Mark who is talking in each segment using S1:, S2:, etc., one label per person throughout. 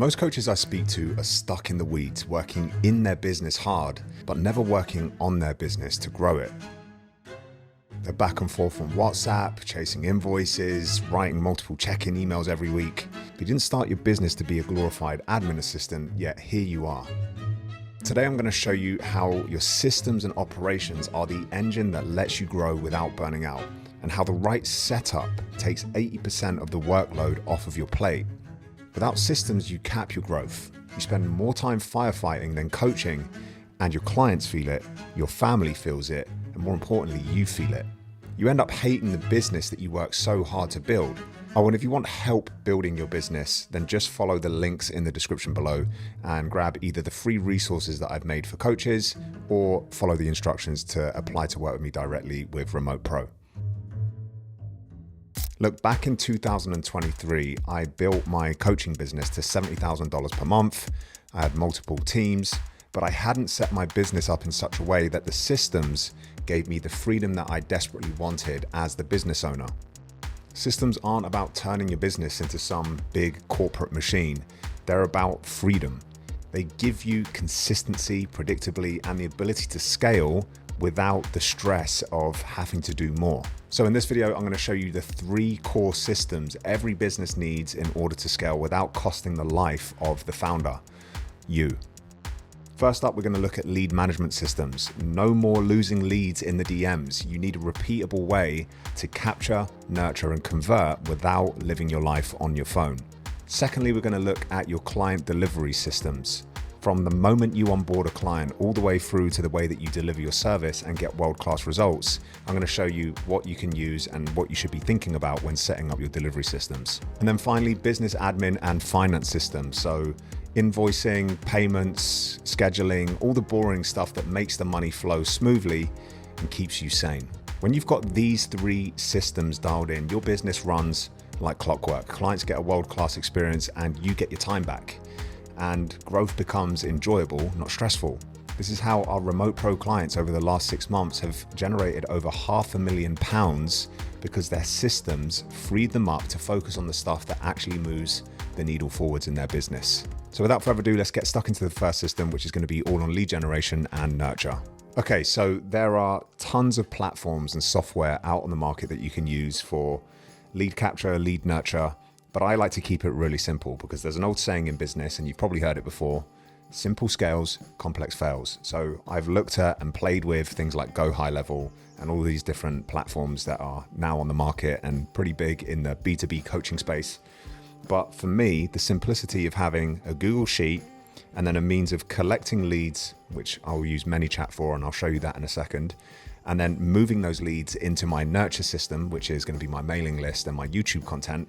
S1: Most coaches I speak to are stuck in the weeds, working in their business hard, but never working on their business to grow it. They're back and forth on WhatsApp, chasing invoices, writing multiple check-in emails every week. But you didn't start your business to be a glorified admin assistant, yet here you are. Today I'm going to show you how your systems and operations are the engine that lets you grow without burning out, and how the right setup takes 80% of the workload off of your plate. Without systems, you cap your growth. You spend more time firefighting than coaching, and your clients feel it, your family feels it, and more importantly, you feel it. You end up hating the business that you work so hard to build. Oh, and if you want help building your business, then just follow the links in the description below and grab either the free resources that I've made for coaches or follow the instructions to apply to work with me directly with Remote Pro. Look, back in 2023, I built my coaching business to $70,000 per month. I had multiple teams, but I hadn't set my business up in such a way that the systems gave me the freedom that I desperately wanted as the business owner. Systems aren't about turning your business into some big corporate machine. They're about freedom. They give you consistency, predictably, and the ability to scale without the stress of having to do more. So in this video, I'm going to show you the 3 core systems every business needs in order to scale without costing the life of the founder, you. First up, we're going to look at lead management systems. No more losing leads in the DMs. You need a repeatable way to capture, nurture, and convert without living your life on your phone. Secondly, we're going to look at your client delivery systems. From the moment you onboard a client all the way through to the way that you deliver your service and get world-class results, I'm going to show you what you can use and what you should be thinking about when setting up your delivery systems. And then finally, business admin and finance systems. So invoicing, payments, scheduling, all the boring stuff that makes the money flow smoothly and keeps you sane. When you've got these 3 systems dialed in, your business runs like clockwork. Clients get a world-class experience and you get your time back. And growth becomes enjoyable, not stressful. This is how our Remote Pro clients over the last 6 months have generated over £500,000 because their systems freed them up to focus on the stuff that actually moves the needle forwards in their business. So without further ado, let's get stuck into the first system, which is going to be all on lead generation and nurture. Okay, so there are tons of platforms and software out on the market that you can use for lead capture, lead nurture. But I like to keep it really simple because there's an old saying in business, and you've probably heard it before: simple scales, complex fails. So I've looked at and played with things like Go High Level and all these different platforms that are now on the market and pretty big in the B2B coaching space. But for me, the simplicity of having a Google Sheet and then a means of collecting leads, which I'll use ManyChat for, and I'll show you that in a second, and then moving those leads into my nurture system, which is going to be my mailing list and my YouTube content.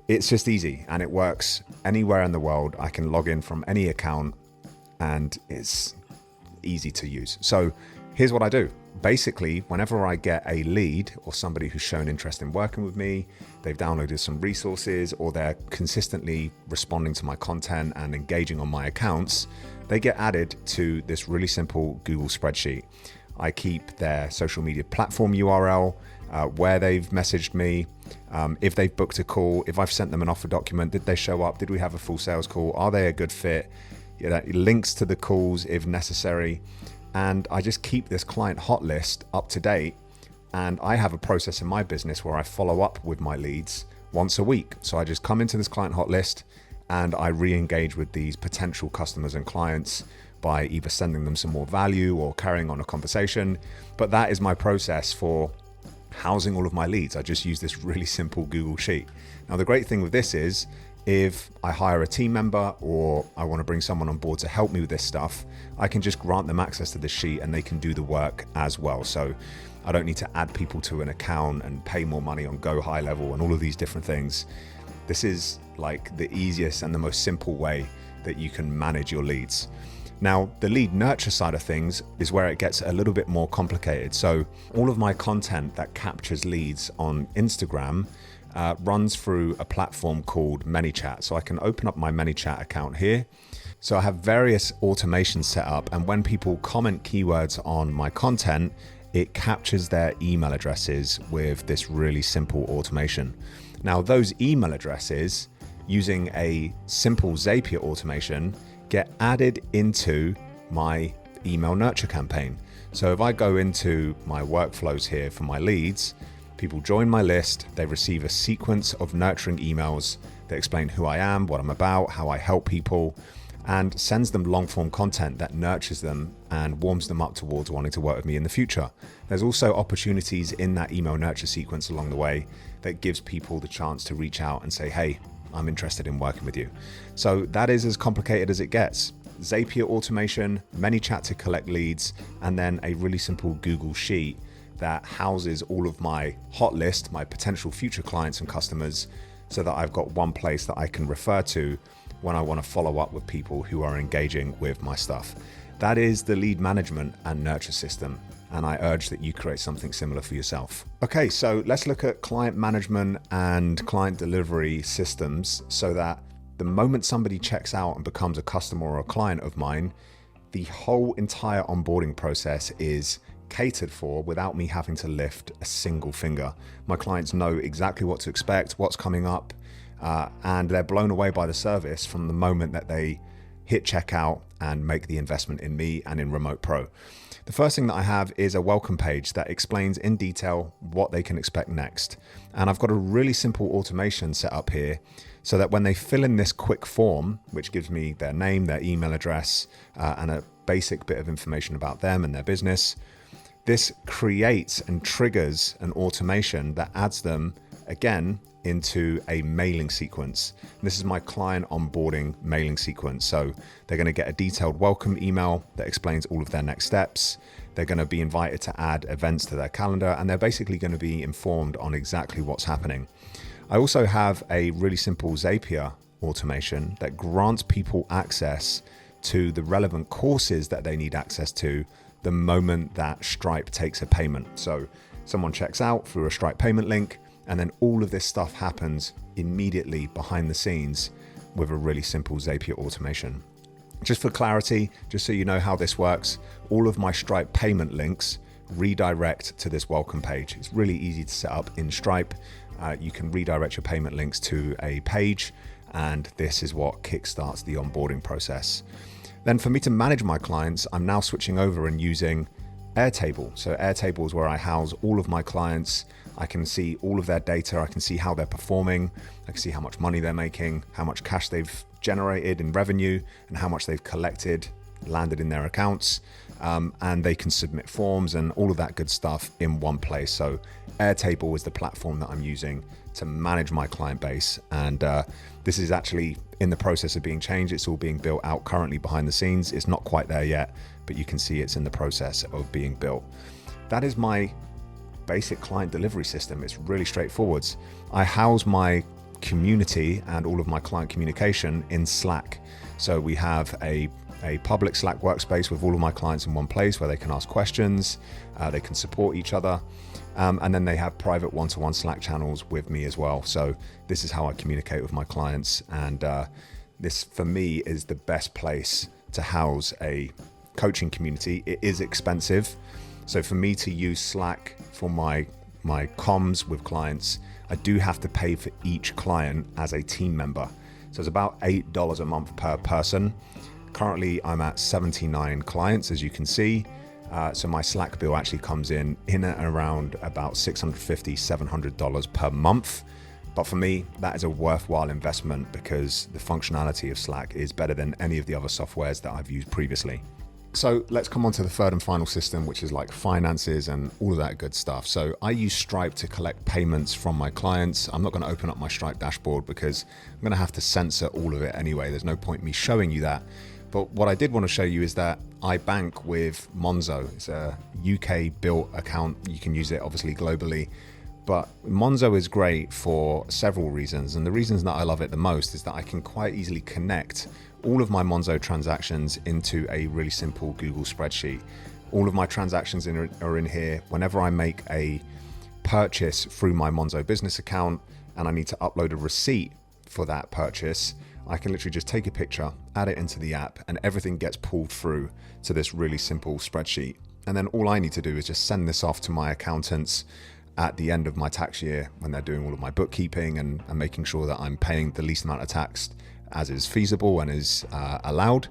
S1: It's just easy and it works anywhere in the world. I can log in from any account and it's easy to use. So here's what I do. Basically, whenever I get a lead or somebody who's shown interest in working with me, they've downloaded some resources or they're consistently responding to my content and engaging on my accounts, they get added to this really simple Google spreadsheet. I keep their social media platform URL, where they've messaged me, if they've booked a call, if I've sent them an offer document, did they show up, did we have a full sales call, are they a good fit, links to the calls if necessary. And I just keep this client hot list up to date. And I have a process in my business where I follow up with my leads once a week. So I just come into this client hot list and I re-engage with these potential customers and clients by either sending them some more value or carrying on a conversation. But that is my process for housing all of my leads. I just use this really simple Google Sheet. Now, the great thing with this is if I hire a team member or I want to bring someone on board to help me with this stuff, I can just grant them access to this sheet and they can do the work as well. So I don't need to add people to an account and pay more money on Go High Level and all of these different things. This is like the easiest and the most simple way that you can manage your leads. Now, the lead nurture side of things is where it gets a little bit more complicated. So all of my content that captures leads on Instagram runs through a platform called ManyChat. So I can open up my ManyChat account here. So I have various automations set up, and when people comment keywords on my content, it captures their email addresses with this really simple automation. Now, those email addresses using a simple Zapier automation, get added into my email nurture campaign. So if I go into my workflows here for my leads, people join my list, they receive a sequence of nurturing emails that explain who I am, what I'm about, how I help people, and sends them long form content that nurtures them and warms them up towards wanting to work with me in the future. There's also opportunities in that email nurture sequence along the way that gives people the chance to reach out and say, hey, I'm interested in working with you. So that is as complicated as it gets. Zapier automation, ManyChat to collect leads, and then a really simple Google Sheet that houses all of my hot list, my potential future clients and customers, so that I've got one place that I can refer to when I want to follow up with people who are engaging with my stuff. That is the lead management and nurture system, and I urge that you create something similar for yourself. Okay, so let's look at client management and client delivery systems so that the moment somebody checks out and becomes a customer or a client of mine, the whole entire onboarding process is catered for without me having to lift a single finger. My clients know exactly what to expect, what's coming up, and they're blown away by the service from the moment that they hit checkout and make the investment in me and in Remote Pro. The first thing that I have is a welcome page that explains in detail what they can expect next. And I've got a really simple automation set up here so that when they fill in this quick form, which gives me their name, their email address, and a basic bit of information about them and their business, this creates and triggers an automation that adds them, again, into a mailing sequence. This is my client onboarding mailing sequence. So they're going to get a detailed welcome email that explains all of their next steps. They're going to be invited to add events to their calendar, and they're basically going to be informed on exactly what's happening. I also have a really simple Zapier automation that grants people access to the relevant courses that they need access to the moment that Stripe takes a payment. So someone checks out through a Stripe payment link, and then all of this stuff happens immediately behind the scenes with a really simple Zapier automation. Just for clarity, just so you know how this works, all of my Stripe payment links redirect to this welcome page. It's really easy to set up in Stripe. You can redirect your payment links to a page, and this is what kickstarts the onboarding process. Then for me to manage my clients, I'm now switching over and using Airtable. So Airtable is where I house all of my clients. I can see all of their data. I can see how they're performing. I can see how much money they're making, how much cash they've generated in revenue, and how much they've collected, landed in their accounts. And they can submit forms and all of that good stuff in one place. So Airtable is the platform that I'm using to manage my client base. And this is actually in the process of being changed. It's all being built out currently behind the scenes. It's not quite there yet, but you can see it's in the process of being built. That is my basic client delivery system. It's really straightforward. I house my community and all of my client communication in Slack. So we have a public Slack workspace with all of my clients in one place where they can ask questions, they can support each other, and then they have private one-to-one Slack channels with me as well. So this is how I communicate with my clients, and this for me is the best place to house a coaching community. It is expensive, so for me to use Slack for my comms with clients, I do have to pay for each client as a team member. So it's about $8 a month per person. Currently, I'm at 79 clients, as you can see. So my Slack bill actually comes in and around about $650, $700 per month. But for me, that is a worthwhile investment because the functionality of Slack is better than any of the other softwares that I've used previously. So let's come on to the third and final system, which is like finances and all of that good stuff. So I use Stripe to collect payments from my clients. I'm not going to open up my Stripe dashboard because I'm going to have to censor all of it anyway. There's no point me showing you that. But what I did want to show you is that I bank with Monzo. It's a UK built account. You can use it obviously globally. But Monzo is great for several reasons. And the reasons that I love it the most is that I can quite easily connect all of my Monzo transactions into a really simple Google spreadsheet. All of my transactions are in here. Whenever I make a purchase through my Monzo business account and I need to upload a receipt for that purchase, I can literally just take a picture, add it into the app, and everything gets pulled through to this really simple spreadsheet. And then all I need to do is just send this off to my accountants, at the end of my tax year when they're doing all of my bookkeeping and making sure that I'm paying the least amount of tax as is feasible and is allowed.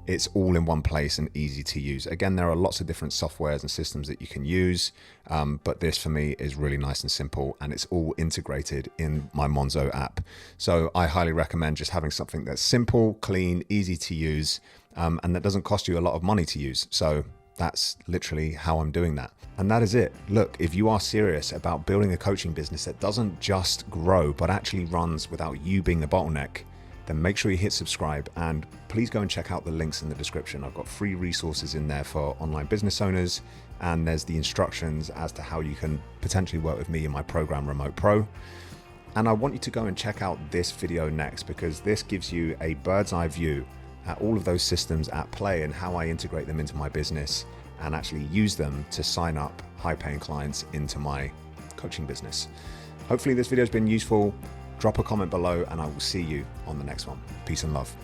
S1: It's all in one place and easy to use. Again, there are lots of different softwares and systems that you can use, but this for me is really nice and simple, and it's all integrated in my Monzo app. So I highly recommend just having something that's simple, clean, easy to use, and that doesn't cost you a lot of money to use. So that's literally how I'm doing that. And that is it. Look, if you are serious about building a coaching business that doesn't just grow, but actually runs without you being the bottleneck, then make sure you hit subscribe, and please go and check out the links in the description. I've got free resources in there for online business owners, and there's the instructions as to how you can potentially work with me in my program Remote Pro. And I want you to go and check out this video next, because this gives you a bird's eye view at all of those systems at play and how I integrate them into my business and actually use them to sign up high-paying clients into my coaching business. Hopefully this video has been useful. Drop a comment below and I will see you on the next one. Peace and love.